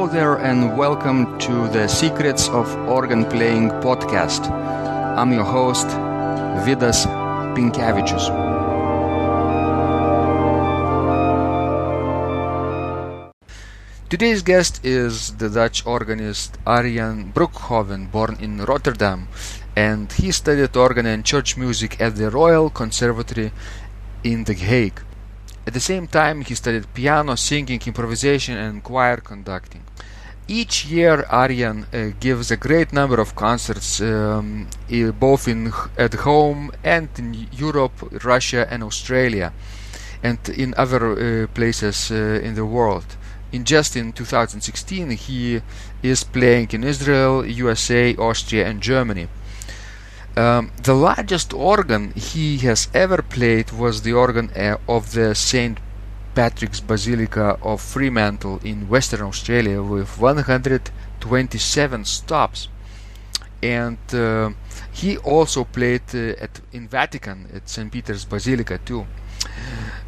Hello there and welcome to the Secrets of Organ Playing podcast. I'm your host, Vidas Pinkevičius. Today's guest is the Dutch organist Arjan Breukhoven, born in Rotterdam, and he studied organ and church music at the Royal Conservatory in The Hague. At the same time, he studied piano, singing, improvisation, and choir conducting. Each year, Arjan gives a great number of concerts, both at home and in Europe, Russia, and Australia, and in other places in the world. In 2016, he is playing in Israel, USA, Austria, and Germany. The largest organ he has ever played was the organ of the St. Patrick's Basilica of Fremantle in Western Australia with 127 stops. And he also played in Vatican at St. Peter's Basilica too.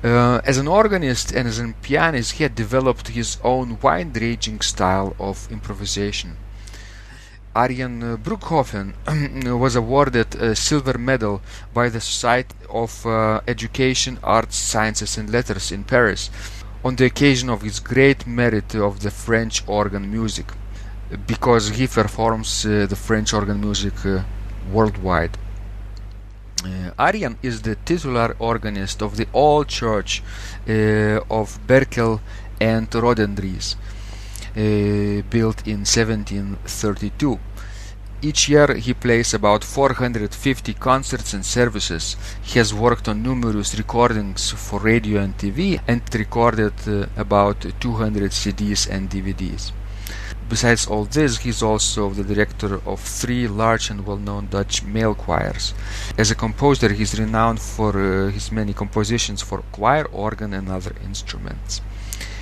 As an organist and as a pianist, he had developed his own wide-ranging style of improvisation. Arjan Breukhoven was awarded a silver medal by the Society of Education, Arts, Sciences and Letters in Paris on the occasion of his great merit of the French organ music, because he performs the French organ music worldwide. Arjan is the titular organist of the old church of Berkel and Rodenrijs, built in 1732. Each year he plays about 450 concerts and services. He has worked on numerous recordings for radio and TV and recorded about 200 CDs and DVDs. Besides all this, he is also the director of 3 large and well-known Dutch male choirs. As a composer, he is renowned for his many compositions for choir, organ and other instruments.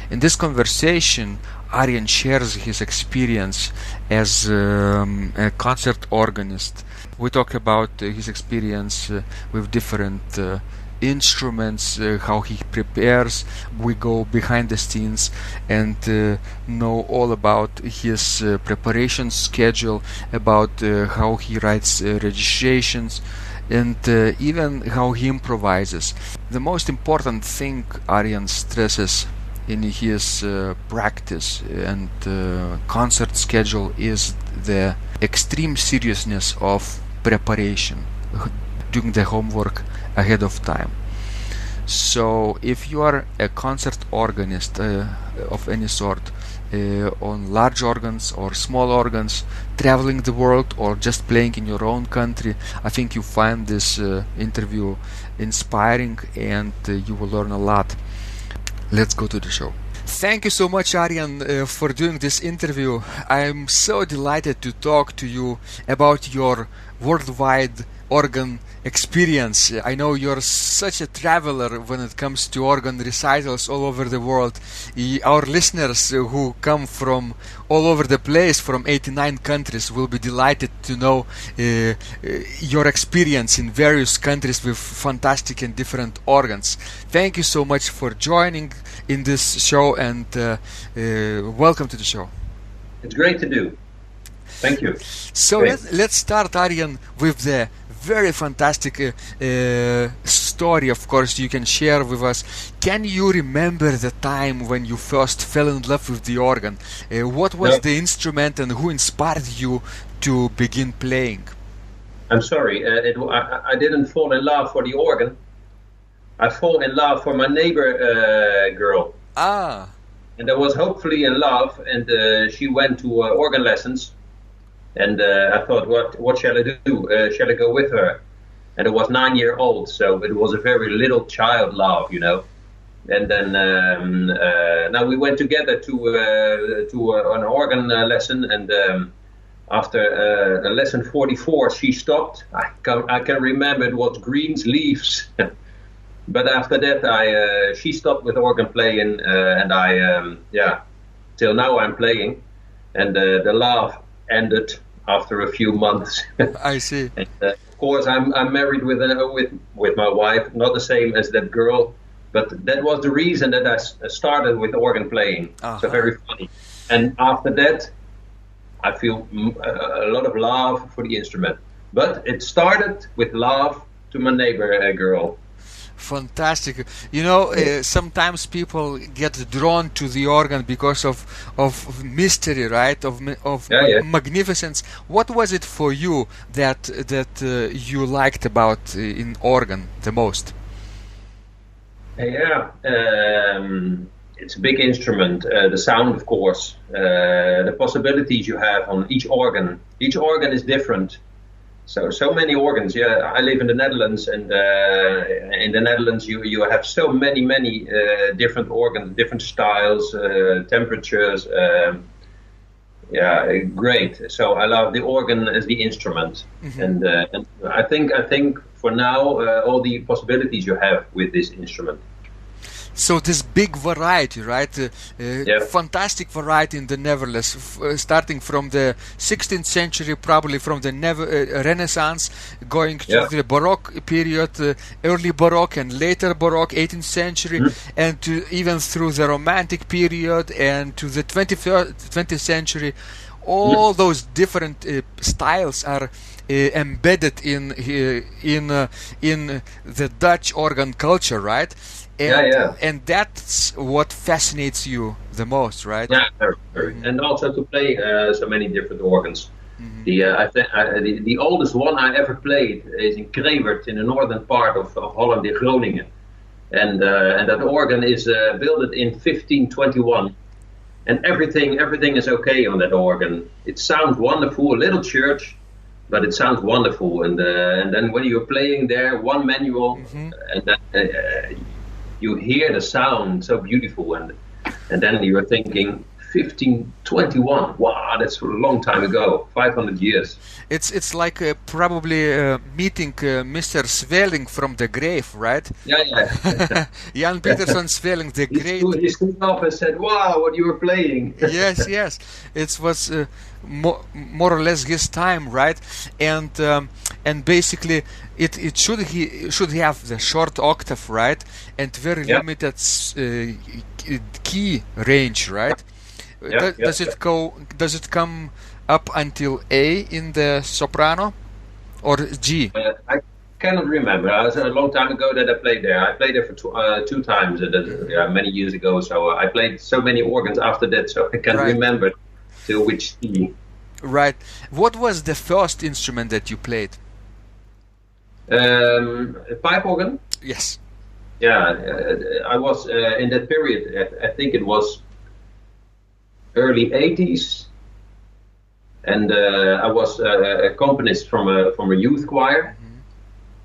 In this conversation, Arjan shares his experience as a concert organist. We talk about his experience with different instruments, how he prepares. We go behind the scenes and know all about his preparation schedule, about how he writes registrations, and even how he improvises. The most important thing Arjan stresses in his practice and concert schedule is the extreme seriousness of preparation, doing the homework ahead of time. So if you are a concert organist of any sort, on large organs or small organs, traveling the world or just playing in your own country, I think you find this interview inspiring and you will learn a lot. Let's go to the show. Thank you so much, Arjan, for doing this interview. I'm so delighted to talk to you about your worldwide organ experience. I know you're such a traveler when it comes to organ recitals all over the world. Our listeners who come from all over the place, from 89 countries, will be delighted to know your experience in various countries with fantastic and different organs. Thank you so much for joining in this show and welcome to the show. It's great to do. Thank you. So let's start, Arjan, with the very fantastic story, of course, you can share with us. Can you remember the time when you first fell in love with the organ? What was the instrument and who inspired you to begin playing? I'm sorry, I didn't fall in love for the organ. I fall in love for my neighbor girl. Ah. And I was hopefully in love, and she went to organ lessons. And I thought, what shall I do? Shall I go with her? And I was 9-year-old, so it was a very little child love, you know. And then now we went together to an organ lesson, and after lesson 44, she stopped. I can remember it was Green's Leaves. But after that, she stopped with organ playing, and till now I'm playing, and the love ended after a few months. I see. And, of course, I'm married with my wife, not the same as that girl, but that was the reason that I started with organ playing. Uh-huh. So very funny. And after that, I feel a lot of love for the instrument. But it started with love to my neighbor girl. Fantastic. Sometimes people get drawn to the organ because of mystery, right? Of magnificence. What was it for you that you liked about in organ the most? It's a big instrument. The sound, of course. The possibilities you have on each organ. Each organ is different. So many organs. Yeah, I live in the Netherlands, and in the Netherlands you have so many different organs, different styles, temperatures. Great. So I love the organ as the instrument, and I think for now all the possibilities you have with this instrument. So this big variety, right? Fantastic variety in the Netherlands, starting from the 16th century, probably from the Renaissance, going to the Baroque period, early Baroque and later Baroque, 18th century, and even through the Romantic period and to the 20th century. All those different styles are embedded in the Dutch organ culture, right? And that's what fascinates you the most, right? Yeah, very. And also to play so many different organs. The oldest one I ever played is in Krewert, in the northern part of Holland, in Groningen, and that organ is built in 1521, and everything is okay on that organ. It sounds wonderful, a little church, but it sounds wonderful. And then when you're playing there, one manual, and then you hear the sound so beautiful, and then you're thinking 1521. Wow, that's a long time ago, 500 years. It's like probably meeting Mr. Svelling from the grave, right? Yeah. Jan Peterson Svelling, the great. He stood up and said, "Wow, what you were playing!" Yes. It was more or less his time, right? And basically, it should have the short octave, right? And very limited key range, right? Does it come up until A in the soprano or G? I cannot remember. It was a long time ago that I played there. I played there for two times, many years ago. So I played so many organs after that, so I can't remember till which key. Right. What was the first instrument that you played? A pipe organ? Yes. Yeah, I was in that period. I think it was early 80s, and I was a accompanist from a youth choir,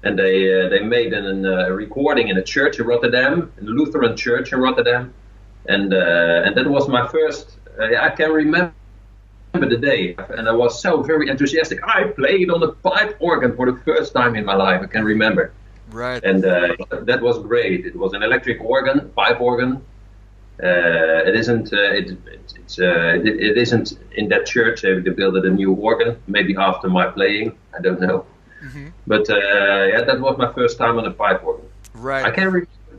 and they made a recording in a church in Rotterdam, in a Lutheran church in Rotterdam, and that was my first. I can remember the day, and I was so very enthusiastic. I played on the pipe organ for the first time in my life. I can remember. Right. And that was great. It was an electric organ, pipe organ. It isn't. It isn't in that church. They built a new organ. Maybe after my playing, I don't know. But that was my first time on a pipe organ. Right.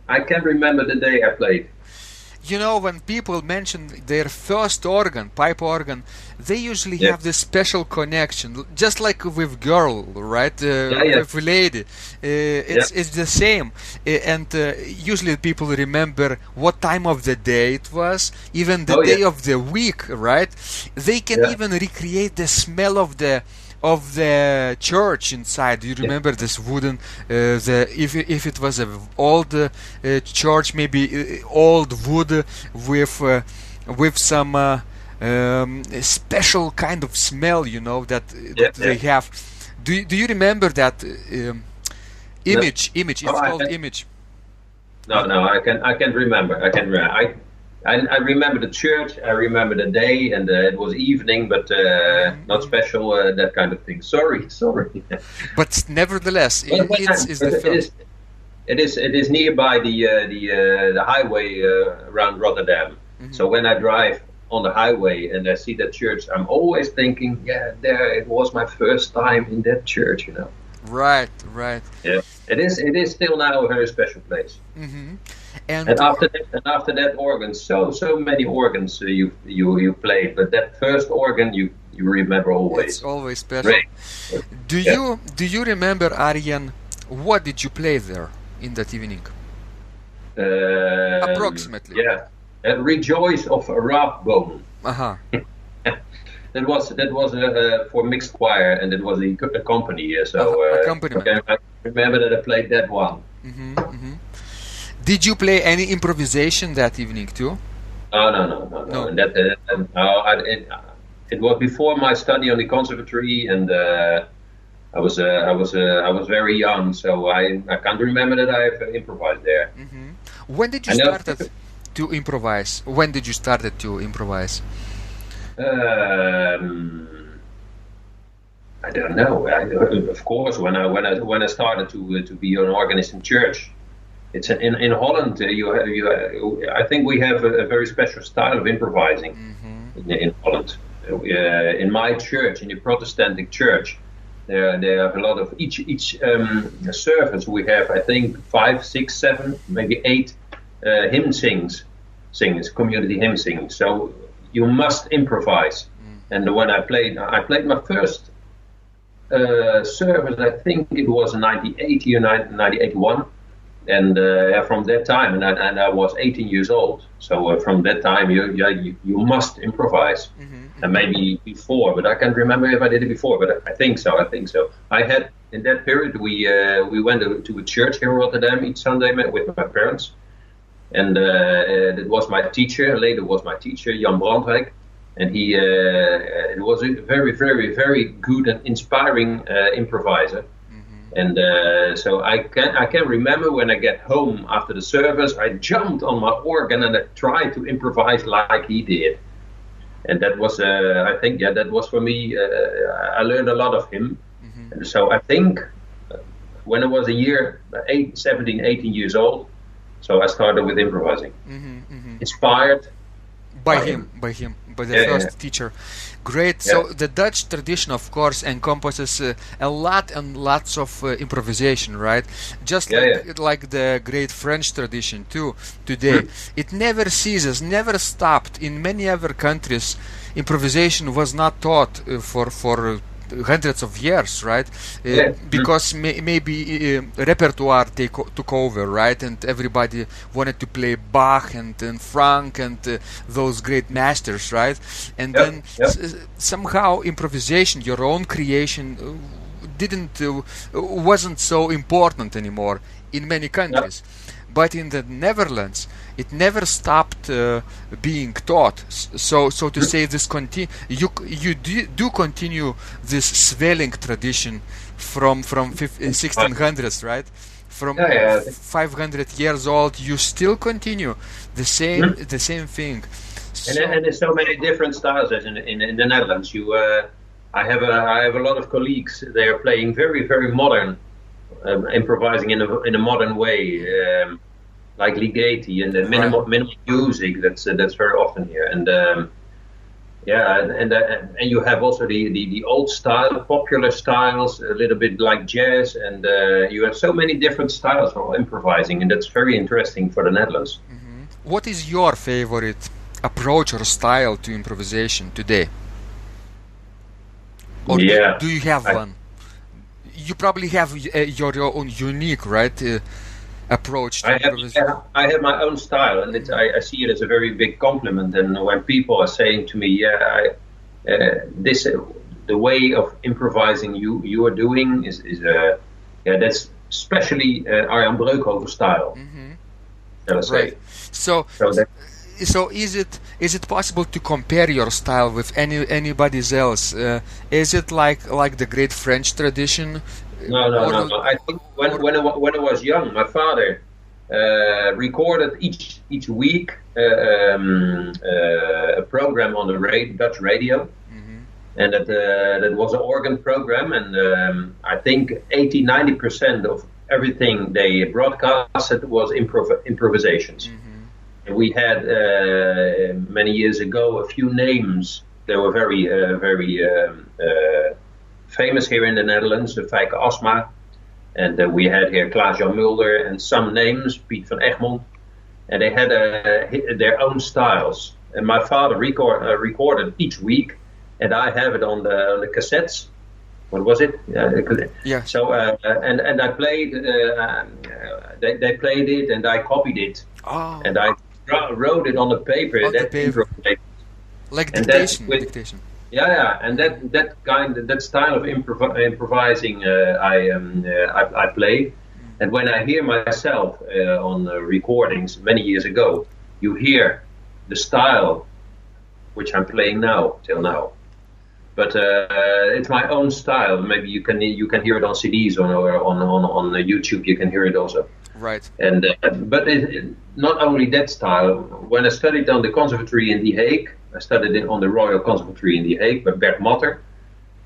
I can remember the day I played. You know, when people mention their first organ, pipe organ, they usually have this special connection, just like with girl, right? With lady, it's the same. And usually people remember what time of the day it was, even the day of the week, right? They can even recreate the smell of the church inside. You remember this wooden, if it was an old church, maybe old wood with some special kind of smell, that they have. Do you remember that image? It's called image. No, I can remember. I remember the church, I remember the day, and it was evening, but not special, that kind of thing. Sorry. But nevertheless, it is nearby the highway around Rotterdam. So when I drive on the highway and I see that church, I'm always thinking, there it was my first time in that church, Right. Yeah, it is still now a very special place. And after that organ, so many organs you played, but that first organ you remember always. It's always special. Do you remember, Arjan, what did you play there in that evening? Approximately. Yeah, Rejoice of Rathbone. Uh-huh. That was for mixed choir, and it was a company. Accompaniment. I remember that I played that one. Mm-hmm, mm-hmm. Did you play any improvisation that evening too? No. And it was before my study on the conservatory, and I was very young, so I can't remember that I've improvised there. Mm-hmm. When did you started to improvise? When did you started to improvise? I don't know. Of course, when I started to be an organist in church. It's in Holland. I think we have a very special style of improvising in Holland. In my church, in the Protestant church, they have a lot of each service. We have, I think, 5, 6, 7, maybe 8 hymn singers, community hymn singing. So you must improvise. And when I played my first service. I think it was 1980 or 1981. And from that time, and I was 18 years old. So from that time, you must improvise. And maybe before, but I can't remember if I did it before. But I think so. I had in that period we went to a church here in Rotterdam each Sunday with my parents, and it was my teacher. Later was my teacher Jan Brandwijk, and he it was a very, very, very good and inspiring improviser. And so I can remember when I get home after the service, I jumped on my organ and I tried to improvise like he did. And that was, I think, that was for me, I learned a lot of him. And so I think when I was 17, 18 years old, so I started with improvising. Inspired by the first teacher. Great. So the Dutch tradition, of course, encompasses a lot and lots of improvisation, right? Just like the great French tradition too. Today, it never ceases, never stopped. In many other countries, improvisation was not taught for hundreds of years, right? Because maybe repertoire took over, right? And everybody wanted to play Bach and Franck and those great masters, right? And then somehow improvisation, your own creation, wasn't so important anymore in many countries. But in the Netherlands, it never stopped being taught. So to say, this you do continue this swelling tradition from 1600s, right? From 500 years old, you still continue the same thing. And there's so many different styles in the Netherlands. I have a lot of colleagues. They are playing very, very modern. Improvising in a modern way, like Ligeti and the minimal music. That's very often here, and and you have also the old style, popular styles, a little bit like jazz, and you have so many different styles of improvising, and that's very interesting for the Netherlands. What is your favorite approach or style to improvisation today? Or do you have one? You probably have your own unique, right, approach to improvisation. I have my own style, and I see it as a very big compliment. And when people are saying to me, the way of improvising you are doing is that's especially Arjan Breukhoven style. Shall I say? Right. So is it possible to compare your style with anybody's else? Is it like the great French tradition? No. I think when I was young, my father recorded each week a program on the Dutch radio, and that was an organ program, and I think 80-90% of everything they broadcasted was improvisations. And we had many years ago a few names that were very famous here in the Netherlands, Fijke Asma, and we had here Klaas-Jan Mulder and some names, Piet van Egmond, and they had their own styles. And my father recorded each week, and I have it on the cassettes. What was it? Yeah. So and I played. They played it, and I copied it. Oh. And I wrote it on the paper. Like dictation. Dictation. Yeah, and that style of improvising I play. And when I hear myself on recordings many years ago, you hear the style which I'm playing now till now. But it's my own style. Maybe you can hear it on CDs or on YouTube. You can hear it also. Right. And but not only that style. When I studied on the conservatory in The Hague, I studied on the Royal Conservatory in The Hague by Bert Motter.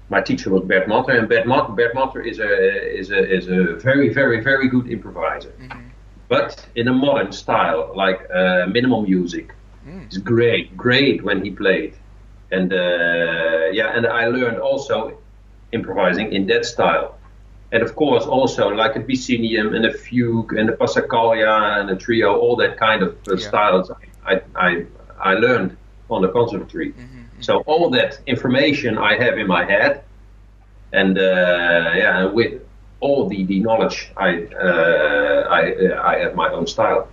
My teacher was Bert Motter, and Bert Motter is a very, very, very good improviser. Mm-hmm. But in a modern style, like minimal music. It's great when he played. And and I learned also improvising in that style. And of course also like a Vicinium and a fugue and a Passacaglia and a trio, all that kind of styles I learned on the conservatory. Mm-hmm. So all that information I have in my head, and with all the knowledge I have my own style.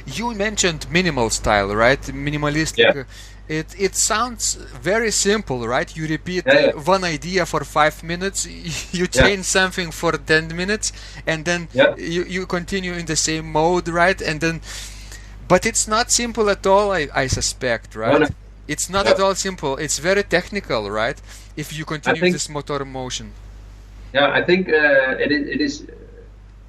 You mentioned minimal style, right? Minimalistic. Yeah. It sounds very simple, right? You repeat one idea for 5 minutes, you change something for 10 minutes, and then you continue in the same mode, right? And then, but it's not simple at all, I suspect, right? No. It's not at all simple. It's very technical, right? If you continue this motor motion. Yeah, I think it is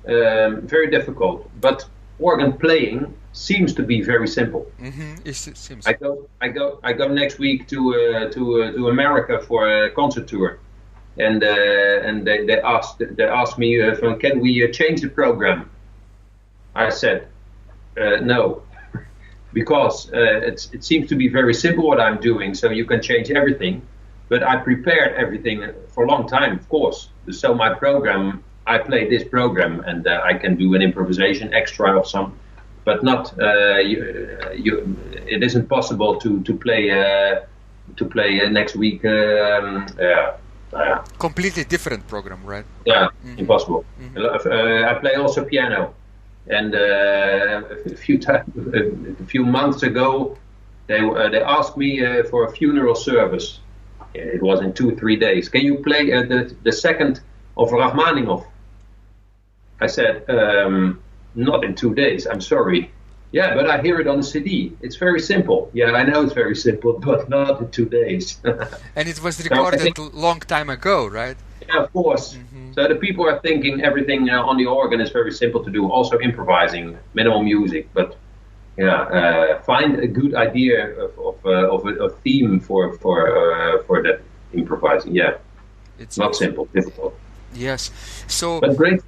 very difficult, but organ playing seems to be very simple. Mm-hmm. It seems. I go next week to America for a concert tour, and they asked me can we change the program? I said no, because it seems to be very simple what I'm doing, so you can change everything. But I prepared everything for a long time, of course. So my program, I play this program, and I can do an improvisation extra of some. But not it isn't possible to play next week. Completely different program, right? Yeah, impossible. Mm-hmm. I play also piano, and a few months ago, they asked me for a funeral service. It was in 2-3 days. Can you play the second of Rachmaninoff? I said. Not in 2 days, I'm sorry. Yeah, but I hear it on the CD. It's very simple. Yeah, I know it's very simple, but not in 2 days. And it was recorded a long time ago, right? Yeah, of course. Mm-hmm. So the people are thinking everything on the organ is very simple to do. Also improvising, minimal music. But find a good idea of a theme for that improvising. Yeah, it's not simple, difficult. Yes. So. But great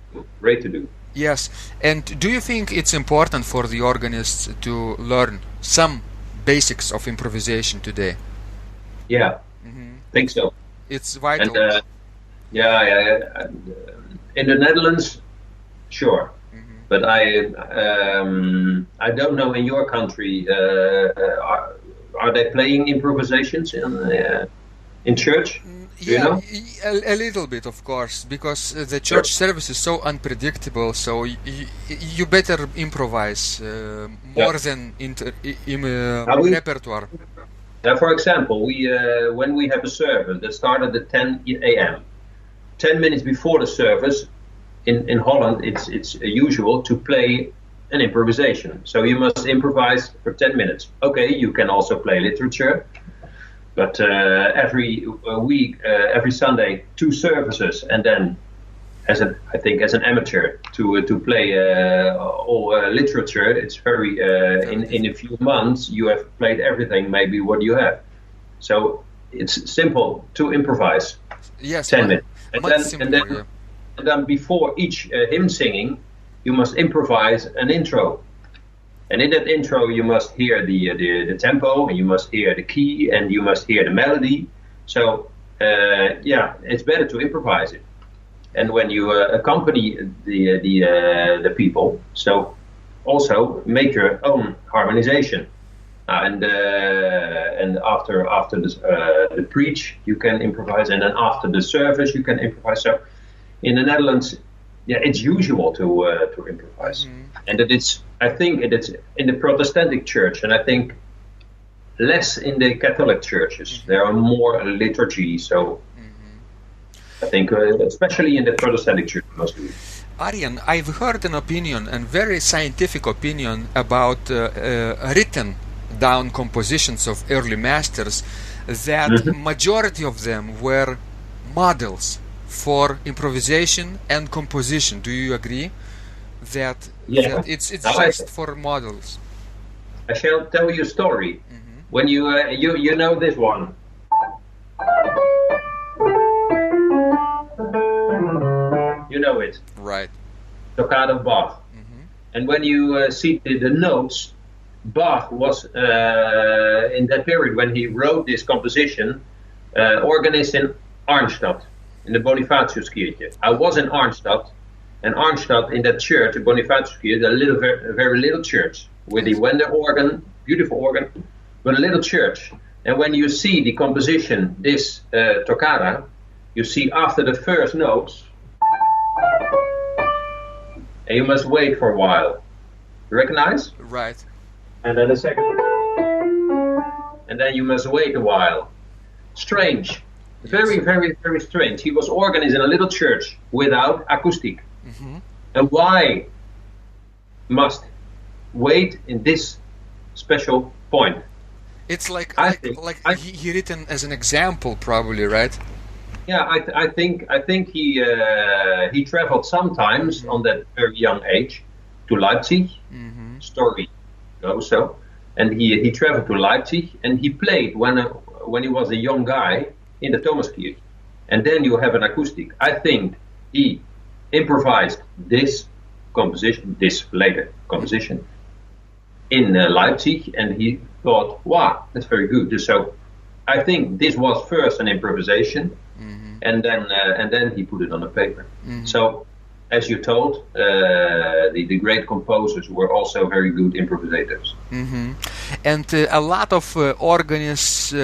to do. Yes, and do you think it's important for the organists to learn some basics of improvisation today? Yeah, think so. It's vital. And, in the Netherlands, sure, but I don't know in your country. Are they playing improvisations in church? You know? A little bit, of course, because the church service is so unpredictable. So you better improvise more than repertoire. For example, when we have a service that started at 10 a.m., 10 minutes before the service, in Holland, it's usual to play an improvisation. So you must improvise for 10 minutes. Okay, you can also play literature. But every week, every Sunday, 2 services, and then, as an amateur, to play all literature, it's very in a few months you have played everything, maybe what you have. So it's simple to improvise. Yes, 10 minutes, and then before each hymn singing, you must improvise an intro. And in that intro, you must hear the tempo, and you must hear the key, and you must hear the melody. So, it's better to improvise it. And when you accompany the people, so also make your own harmonization. And after the preach you can improvise, and then after the service you can improvise. So in the Netherlands, it's usual to improvise, and I think it's in the Protestant church, and I think less in the Catholic churches. There are more liturgy, so I think especially in the Protestant church mostly. Arjan, I've heard an opinion, a very scientific opinion, about written down compositions of early masters, that majority of them were models for improvisation and composition. Do you agree that it's just for models? I shall tell you a story. When you know this one. You know it. Right. Toccata of Bach. And when you see the notes, Bach was in that period when he wrote this composition, organist in Arnstadt, in the Bonifatiuskirche. I was in Arnstadt, and Arnstadt, in that church, the Bonifatiuskirche, a very little church with the Wender organ, beautiful organ, but a little church. And when you see the composition, this toccata, you see after the first notes, and you must wait for a while. You recognize? Right. And then a second. And then you must wait a while. Strange. Very, very, very strange. He was organized in a little church without acoustic. And why must wait in this special point? It's like he written as an example, probably, right? Yeah, I think he traveled sometimes on that very young age to Leipzig. Story goes so, and he traveled to Leipzig and he played when he was a young guy in the Thomaskirche, and then you have an acoustic. I think he improvised this composition, this later composition, in Leipzig, and he thought, wow, that's very good. So I think this was first an improvisation, and then he put it on the paper. So, as you told, the great composers were also very good improvisators. And a lot of organists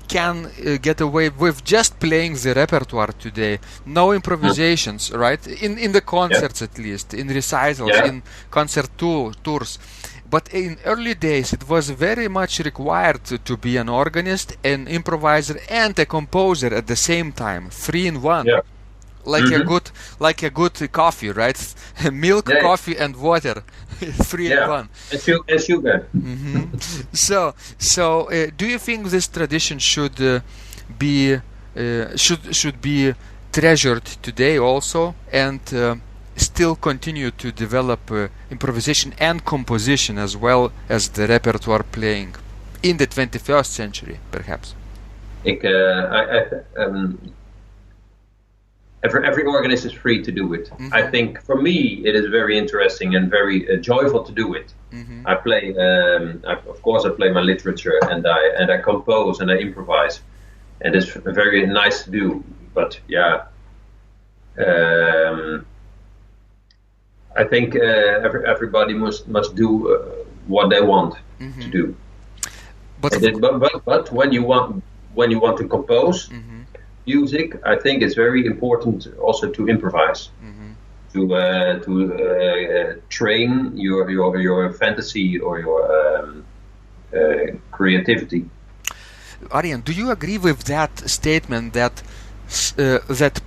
can get away with just playing the repertoire today. No improvisations, right? In the concerts, at least, in recitals, in concert tours. But in early days, it was very much required to be an organist, an improviser, and a composer at the same time, 3 in 1. Like a good coffee, right? Milk, coffee, and water, 3 in 1. And sugar. So, do you think this tradition should be treasured today also, and still continue to develop improvisation and composition as well as the repertoire playing in the 21st century, perhaps? Every organist is free to do it. I think for me it is very interesting and very joyful to do it. I play, of course, I play my literature, and I compose and I improvise, and it's very nice to do. But I think everybody must do what they want to do. But when you want to compose music, I think it's very important also to improvise, to train your fantasy or your creativity. Arjan, do you agree with that statement that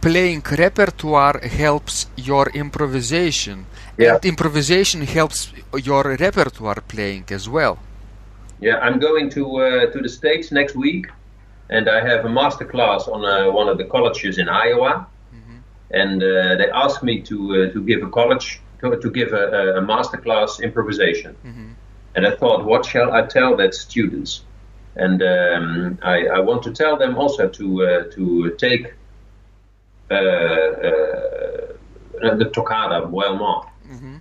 playing repertoire helps your improvisation, and improvisation helps your repertoire playing as well? Yeah, I'm going to the States next week, and I have a master class on one of the colleges in Iowa, and they asked me to give a college to give a master class improvisation, and I thought, what shall I tell that students? And I want to tell them also to take the toccata Boilement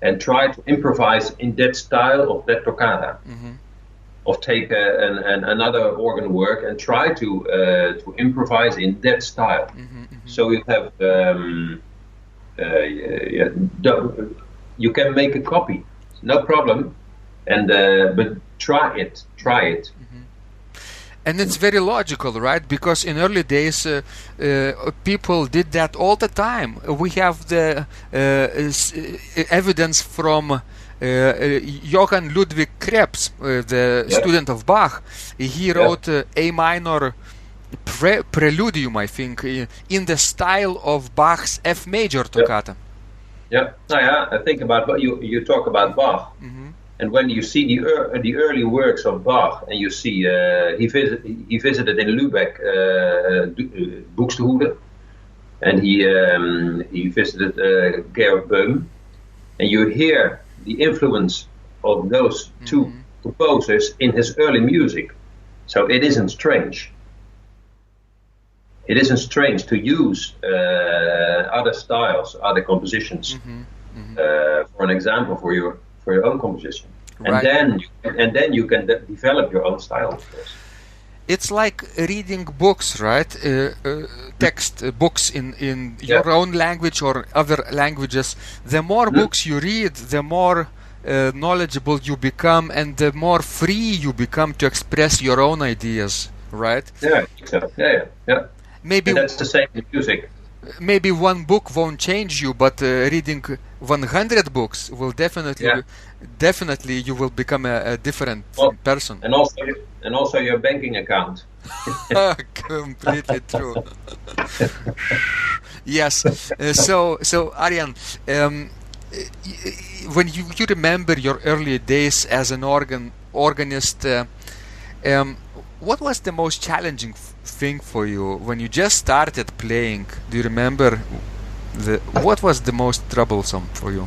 and try to improvise in that style of that toccata. Or take another organ work and try to improvise in that style. So you have you can make a copy. no problem. And but try it. And it's very logical, right? Because in early days, people did that all the time. We have the evidence from Johann Ludwig Krebs, the student of Bach. He wrote A minor preludium, I think, in the style of Bach's F major toccata. I think about you talk about Bach. And when you see the early works of Bach, and you see he visited in Lübeck, Buxtehude, and he visited Georg Böhm, and you hear the influence of those two composers in his early music. So it isn't strange. It isn't strange to use other styles, other compositions, for an example for your own composition, and then you can develop your own style, of course. It's like reading books, right? Text books in your own language or other languages. The more books you read, the more knowledgeable you become, and the more free you become to express your own ideas, right? Yeah. Maybe and that's the same in music. Maybe one book won't change you, but reading 100 books will definitely you will become a different person. And also your banking account. Completely true. Yes. So Arjan, when you remember your early days as an organist, what was the most challenging thing for you when you just started playing? Do you remember what was the most troublesome for you?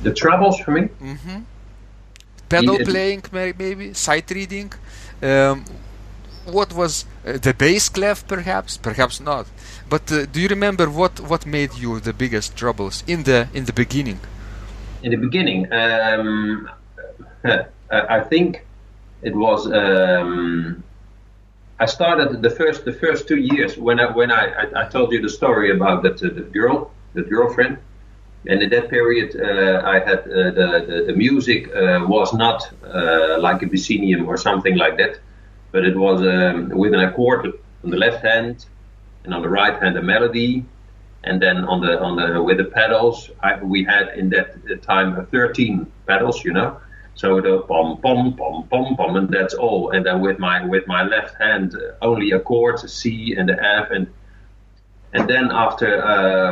The troubles for me? Pedal playing, maybe sight reading. What was the bass clef? Perhaps not. But do you remember what made you the biggest troubles in the beginning? In the beginning, I think it was. I started the first 2 years when I told you the story about that girlfriend, and in that period I had the music was not like a Vicinium or something like that, but it was with an accord on the left hand, and on the right hand a melody, and then on the with the pedals we had in that time 13 pedals, So the pom pom pom pom pom, and that's all. And then with my left hand only a chord, a C and the F, and then after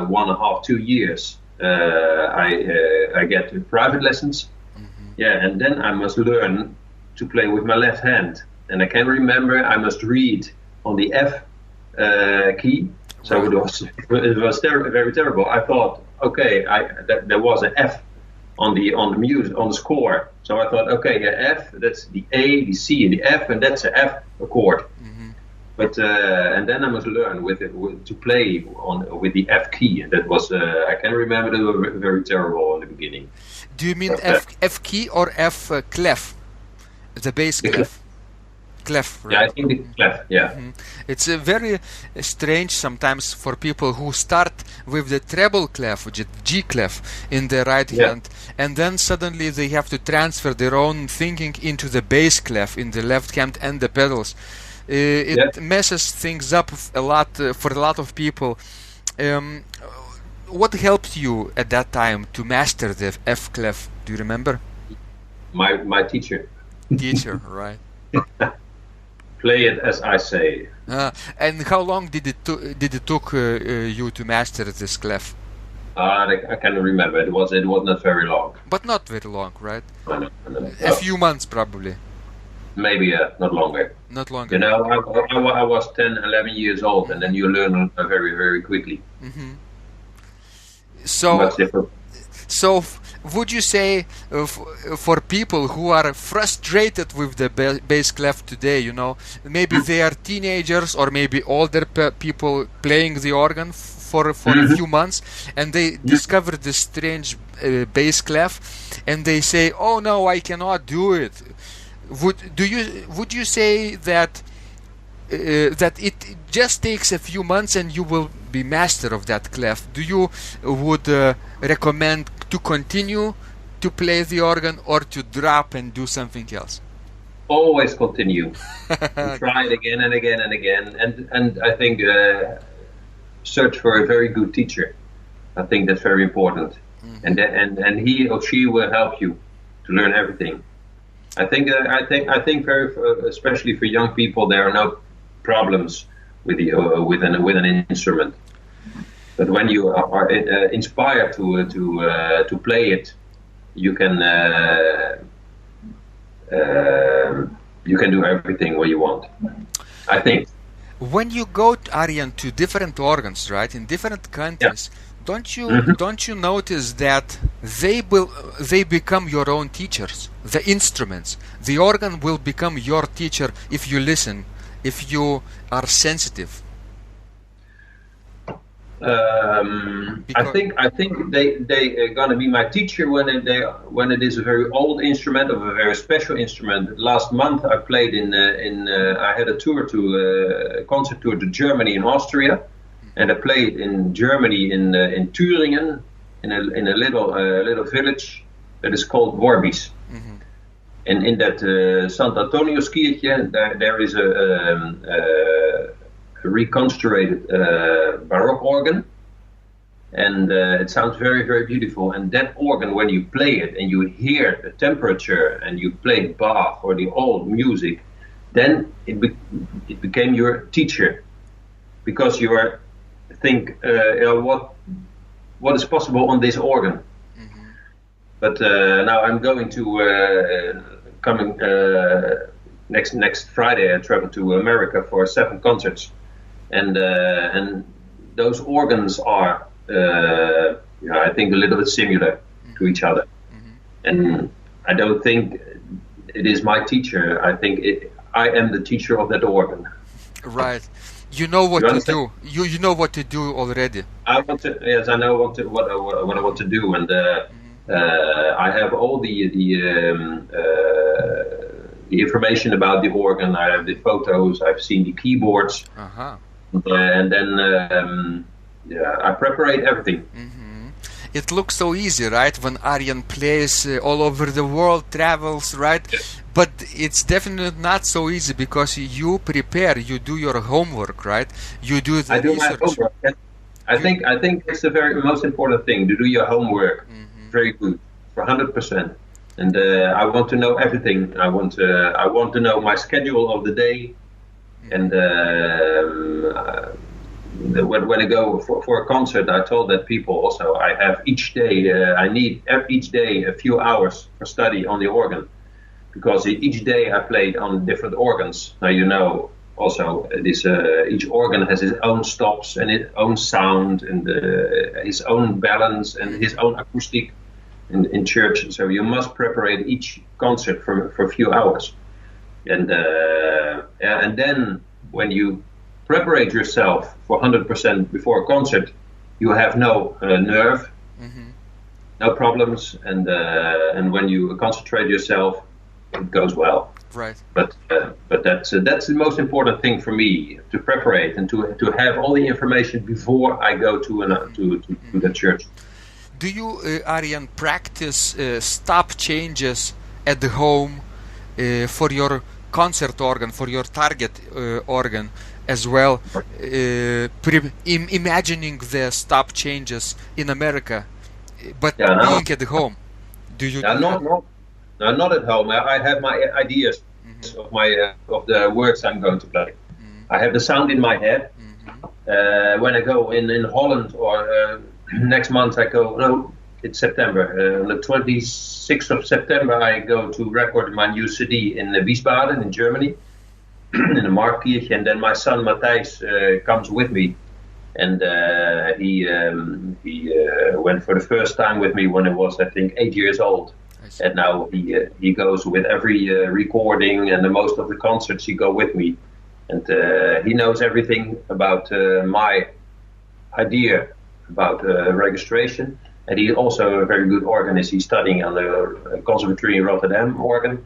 1.5-2 years, I get private lessons. And then I must learn to play with my left hand. And I can remember I must read on the F key. So it was very terrible. I thought, okay, there was an F on the music, on the score. So I thought, okay, F, that's the A, the C, and the F, and that's a F chord. But and then I must learn to play with the F key, and that was I can remember they were very terrible in the beginning. Do you mean F key or F clef? The bass clef. Clef, right? Yeah, I think the clef. Yeah. It's very strange sometimes for people who start with the treble clef, which is G clef, in the right hand, and then suddenly they have to transfer their own thinking into the bass clef in the left hand and the pedals. It messes things up a lot for a lot of people. What helped you at that time to master the F clef? Do you remember? My teacher. Teacher, right? Play it as I say. And how long did it took you to master this clef? I can't remember. It was not very long. But not very long, right? No. A few months probably. Maybe not longer. Not longer. I was 10, 11 years old, and then you learn very, very quickly. So would you say for people who are frustrated with the bass clef today, maybe they are teenagers or maybe older people playing the organ for a few months, and they discover this strange bass clef, and they say, "Oh no, I cannot do it." Would you say that it just takes a few months and you will be master of that clef? Do you would recommend to continue to play the organ or to drop and do something else? Always continue. And try it again and again and again. And I think search for a very good teacher. I think that's very important. Mm-hmm. And he or she will help you to learn everything. I think very especially for young people, there are no problems with an instrument. But when you are inspired to play it, you can do everything what you want, I think. When you go, Arjan, to different organs, right, in different countries, don't you notice that they become your own teachers? The instruments, the organ will become your teacher if you listen, if you are sensitive. I think they are gonna be my teacher when it is a very old instrument or a very special instrument. Last month I played I had a tour a concert tour to Germany and Austria, and I played in Germany in Thüringen in a little village that is called Worbis. Mm-hmm. And in that Sant Antonius Kiertje there is a reconstructed Baroque organ, and it sounds very, very beautiful. And that organ, when you play it and you hear the temperature and you play Bach or the old music, then it became your teacher, because you are what is possible on this organ. Mm-hmm. But now I'm going to next Friday I travel to America for 7 concerts. And those organs are, I think, a little bit similar to each other. Mm-hmm. And I don't think it is my teacher. I think I am the teacher of that organ. Right. You know what to do. You know what to do already. I know what I want to do, and I have all the information about the organ. I have the photos. I've seen the keyboards. Uh-huh. And then I prepare everything. Mm-hmm. It looks so easy, right? When Arjan plays all over the world, travels, right? Yes. But it's definitely not so easy, because you prepare, you do your homework, right? You do the research. I do my homework. I think it's the most important thing, to do your homework. Mm-hmm. Very good, for 100%. And I want to know everything. I want to know my schedule of the day. And when I go for a concert, I told that people also, I have each day, I need each day a few hours for study on the organ, because each day I played on different organs. Now also each organ has its own stops and its own sound and his own balance and his own acoustic in church. So you must prepare each concert for a few hours. And then when you prepare yourself for 100% before a concert, you have no nerve, mm-hmm. no problems, and when you concentrate yourself, it goes well. Right. But that's the most important thing for me, to prepare and to have all the information before I go to the church. Do you, Arjan, practice stop changes at the home for your concert organ, for your target organ as well, imagining the stop changes in America, but being at the home? Do you? Not at home. I have my ideas, mm-hmm. of the words I'm going to play. Mm-hmm. I have the sound in my head. Mm-hmm. When I go in Holland, or next month I go. No, it's September. On the 26th of September, I go to record my new CD in Wiesbaden in Germany, in the Markkirche, and then my son Matthijs comes with me, and he went for the first time with me when I was, I think, 8 years old, and now he goes with every recording, and the most of the concerts he go with me, and he knows everything about my idea about registration. And he's also a very good organist. He's studying on the Conservatory in Rotterdam organ.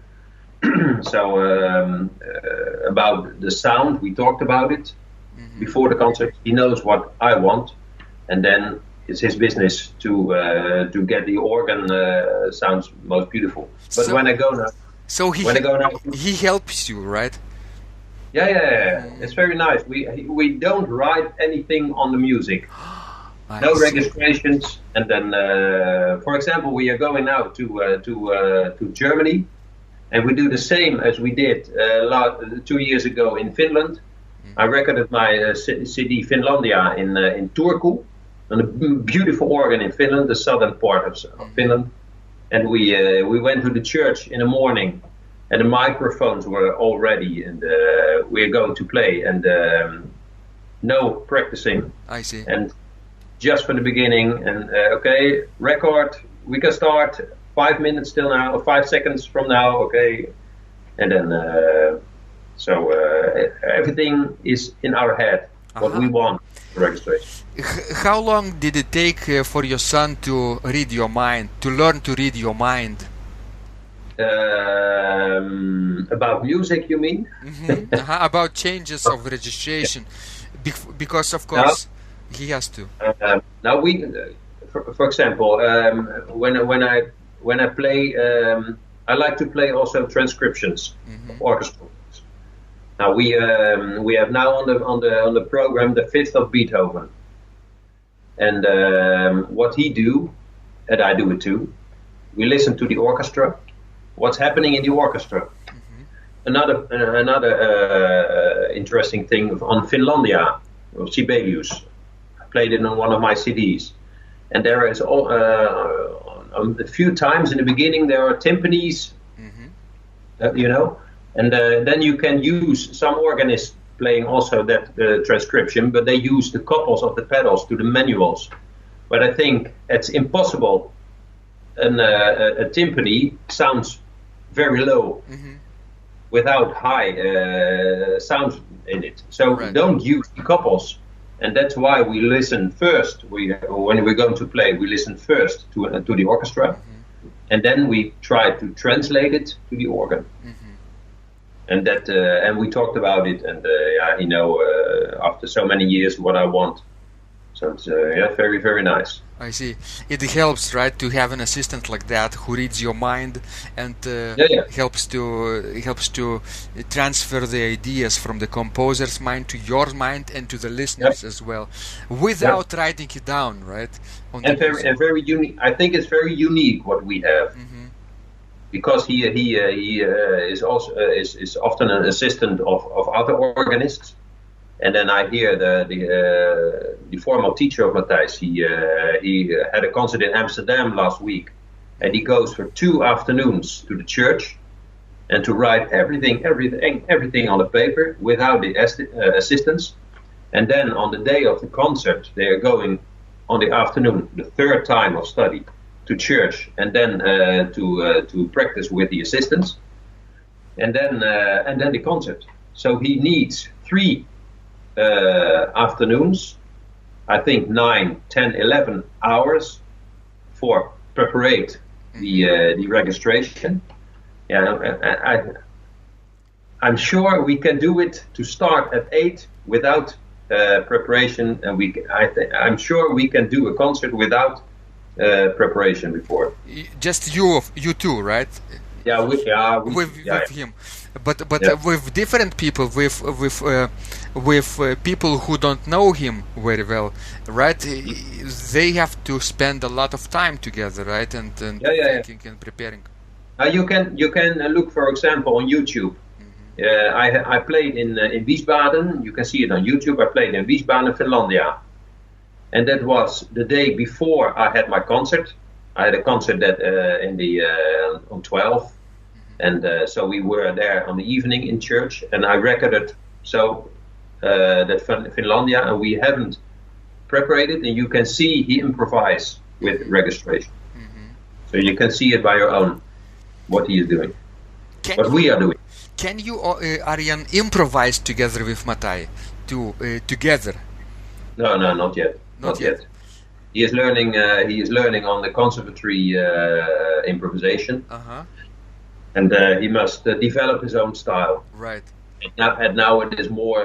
So about the sound, we talked about it before the concert. He knows what I want, and then it's his business to get the organ sounds most beautiful. But So- when I go now, So when I go now, he helps you, right? yeah, it's very nice. We don't write anything on the music. I No see. registrations, and then, for example, we are going now to Germany, and we do the same as we did 2 years ago in Finland. I recorded my CD Finlandia in Turku, on a beautiful organ in Finland, the southern part of Finland, and we went to the church in the morning, and the microphones were all ready, and we are going to play, and no practicing, I see. and just from the beginning, and okay, record, we can start 5 minutes till now, or 5 seconds from now, okay, and then everything is in our head, what we want for registration. How long did it take for your son to read your mind, to learn to read your mind? About music, you mean? About changes of registration, because of course he has to. Now we, for example, when I play, I like to play also transcriptions of orchestral. Now we have now on the program the fifth of Beethoven, and what he do, and I do it too. We listen to the orchestra, what's happening in the orchestra. Another interesting thing on Finlandia, or Sibelius. I played it on one of my CDs, and there is a few times in the beginning there are timpanis, and then you can use some organists playing also that transcription, but they use the couples of the pedals to the manuals. But I think it's impossible. A timpani sounds very low without high sound in it. So don't use the couples, and that's why we listen first. When we're going to play, we listen first to the orchestra, and then we try to translate it to the organ. And that, and we talked about it, and after so many years, what I want. So it's very, very nice. I see. It helps, right, to have an assistant like that who reads your mind and helps to transfer the ideas from the composer's mind to your mind and to the listeners as well, without writing it down, right? And very unique. I think it's very unique what we have. Because he is also is often an assistant of other organists, and then I hear the former teacher of Matthijs. He had a concert in Amsterdam last week, and he goes for 2 afternoons to the church, and to write everything on the paper without the assistants, and then on the day of the concert they are going on the afternoon, the 3rd time of study, to church, and then to practice with the assistants, and then the concert. So he needs 3 afternoons, I think 9, 10, 11 hours for preparate the registration. I'm sure we can do it to start at 8 without preparation, and I'm sure we can do a concert without preparation before. Just you two, right? With him, but with different people, with people who don't know him very well, right? They have to spend a lot of time together, right? And thinking and preparing. You can look, for example, on YouTube. I played in Wiesbaden. You can see it on YouTube. I played in Wiesbaden, Finlandia. And that was the day before I had my concert. I had a concert that on 12, and so we were there on the evening in church, and I recorded that Finlandia, and we haven't prepared it, and you can see he improvised with registration. So you can see it by your own what he is doing, we are doing. Can you, Arjan, improvise together with Matthijs together? No, not yet. Not yet. He is learning on the conservatory improvisation, and he must develop his own style. Right. And now it is more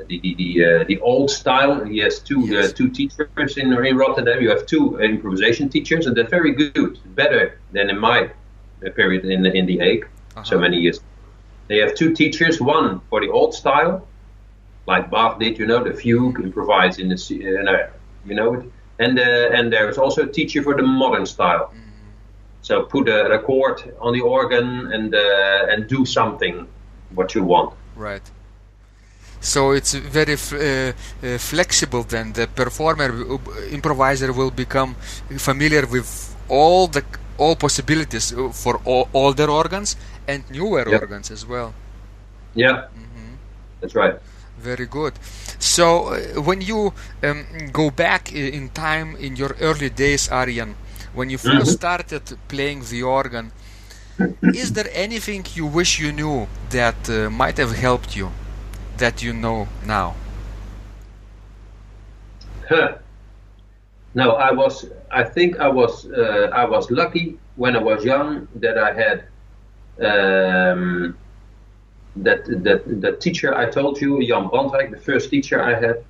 the old style. He has two teachers in Rotterdam. You have two improvisation teachers, and they're very good, better than in my period in the Hague, so many years. They have two teachers, one for the old style, like Bach did, the fugue, improvise in the, it. And there is also a teacher for the modern style. So put a chord on the organ and do something what you want. Right. So it's very flexible. Then the improviser will become familiar with all possibilities for older organs and newer organs as well. Yeah, that's right. Very good. So when you go back in time in your early days, Arjan, when you first started playing the organ, is there anything you wish you knew that might have helped you that you know now? No, I think I was lucky when I was young that I had that teacher I told you, Jan Brandwijk, the first teacher I had,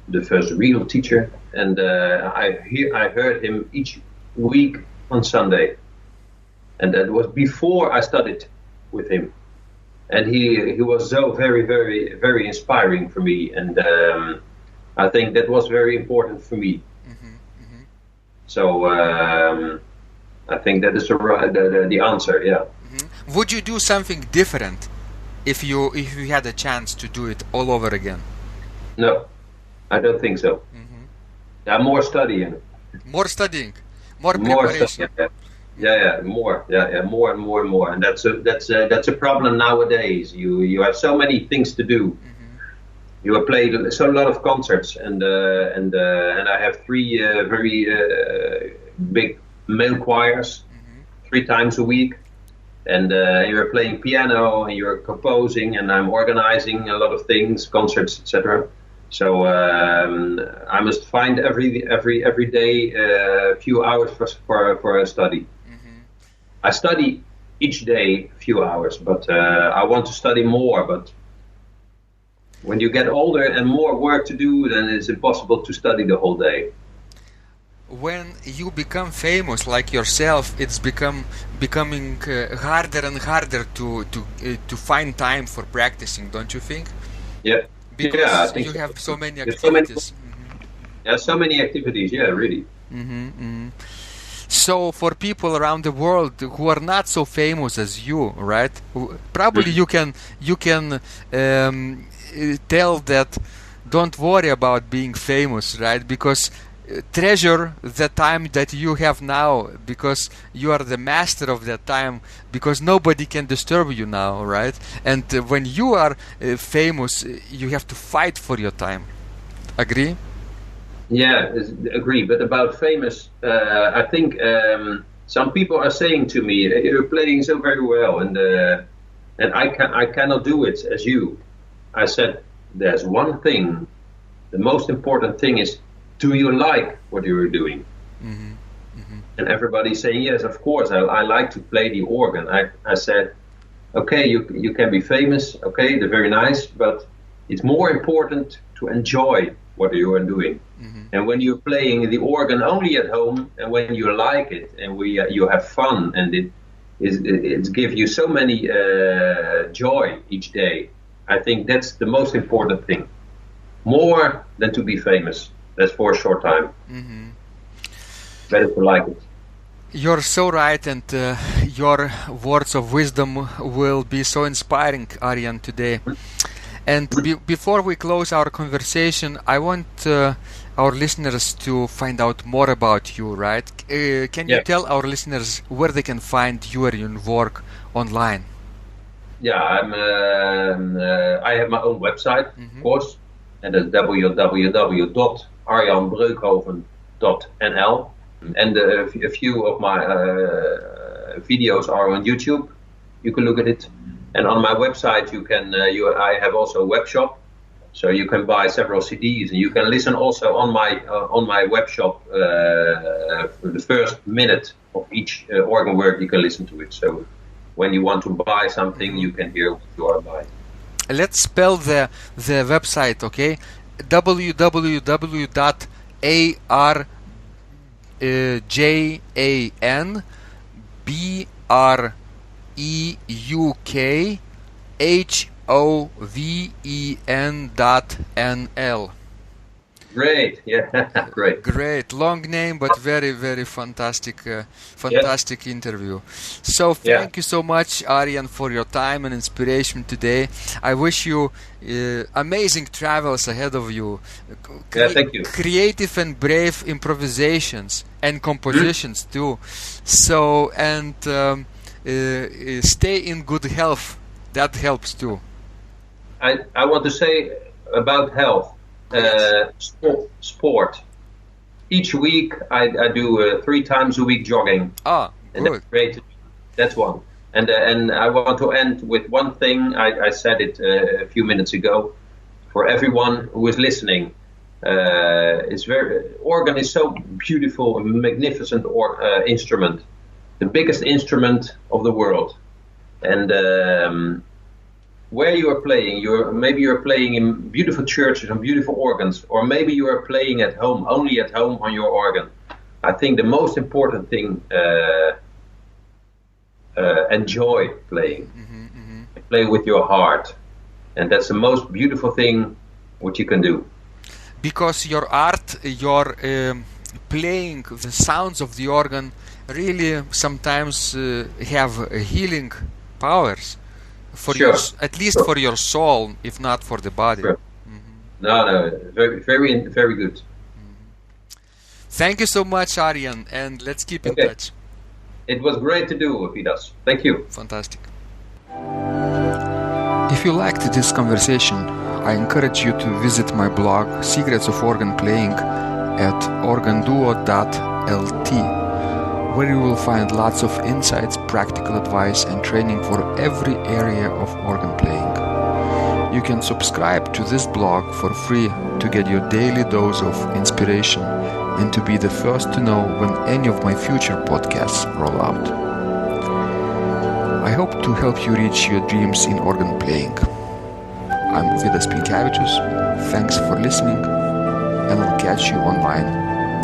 the first real teacher, and I heard him each week on Sunday, and that was before I studied with him, and he was so very, very, very inspiring for me, and I think that was very important for me. So I think that is the answer. Yeah. Would you do something different if you had a chance to do it all over again? No, I don't think so. Yeah, more studying. More studying, more preparation. More and more, and that's a problem nowadays. You have so many things to do. You have played a lot of concerts, and I have three very big male choirs 3 times a week. And you're playing piano, and you're composing, and I'm organizing a lot of things, concerts, etc. So I must find every day a few hours for a study. I study each day a few hours, but I want to study more. But when you get older and more work to do, then it's impossible to study the whole day. When you become famous like yourself, it's becoming harder and harder to find time for practicing, don't you think? Yeah. Because I think you have so many activities. So many activities. Yeah, really. So for people around the world who are not so famous as you, right? Probably you can tell that don't worry about being famous, right? Because treasure the time that you have now, because you are the master of that time, because nobody can disturb you now, right? And when you are famous, you have to fight for your time. Agree? Yeah, agree. But about famous, I think some people are saying to me, "You're playing so very well, and I cannot do it as you." I said, "There's one thing. The most important thing is, do you like what you are doing?" And everybody's saying, "Yes, of course, I like to play the organ." I said, "Okay, you can be famous. Okay, they're very nice, but it's more important to enjoy what you are doing. And when you're playing the organ only at home, and when you like it, and you have fun, and it gives you so many joy each day, I think that's the most important thing. More than to be famous. That's for a short time. Better to like it." You're so right, and your words of wisdom will be so inspiring, Arjan, today. And before we close our conversation, I want our listeners to find out more about you, right? Can you tell our listeners where they can find you and your work online? Yeah, I have my own website, of course, and that's www.arjanbreukhoven.nl. And a few of my videos are on YouTube. You can look at it. And on my website, I have also a web shop, so you can buy several CDs, and you can listen also on my web shop. The first minute of each organ work, you can listen to it. So when you want to buy something, you can hear what you are buying. let's spell the website, okay? www.arjanbreukhoven.nl. Great, yeah, great. Great, long name, but very, very fantastic interview. So thank you so much, Arjan, for your time and inspiration today. I wish you amazing travels ahead of you. Thank you. Creative and brave improvisations and compositions too. So, and stay in good health. That helps too. I want to say about health. Sport. Each week I do 3 times a week jogging. Good. That's great. That's one. And I want to end with one thing. I said it a few minutes ago. For everyone who is listening, organ is so beautiful, a magnificent instrument, the biggest instrument of the world, and. Where you are playing, maybe you're playing in beautiful churches and beautiful organs, or maybe you are playing at home, only at home on your organ. I think the most important thing, enjoy playing. Play with your heart, and that's the most beautiful thing what you can do. Because your art, your playing the sounds of the organ, really sometimes have healing powers. For at least for your soul, if not for the body. Sure. No, very, very, very good. Thank you so much, Arjan, and let's keep in touch. It was great to do, Vidas. Thank you. Fantastic. If you liked this conversation, I encourage you to visit my blog Secrets of Organ Playing at organduo.lt, where you will find lots of insights, practical advice and training for every area of organ playing. You can subscribe to this blog for free to get your daily dose of inspiration and to be the first to know when any of my future podcasts roll out. I hope to help you reach your dreams in organ playing. I'm Vidas Pinkevičius. Thanks for listening, and I'll catch you online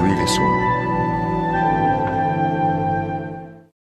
really soon.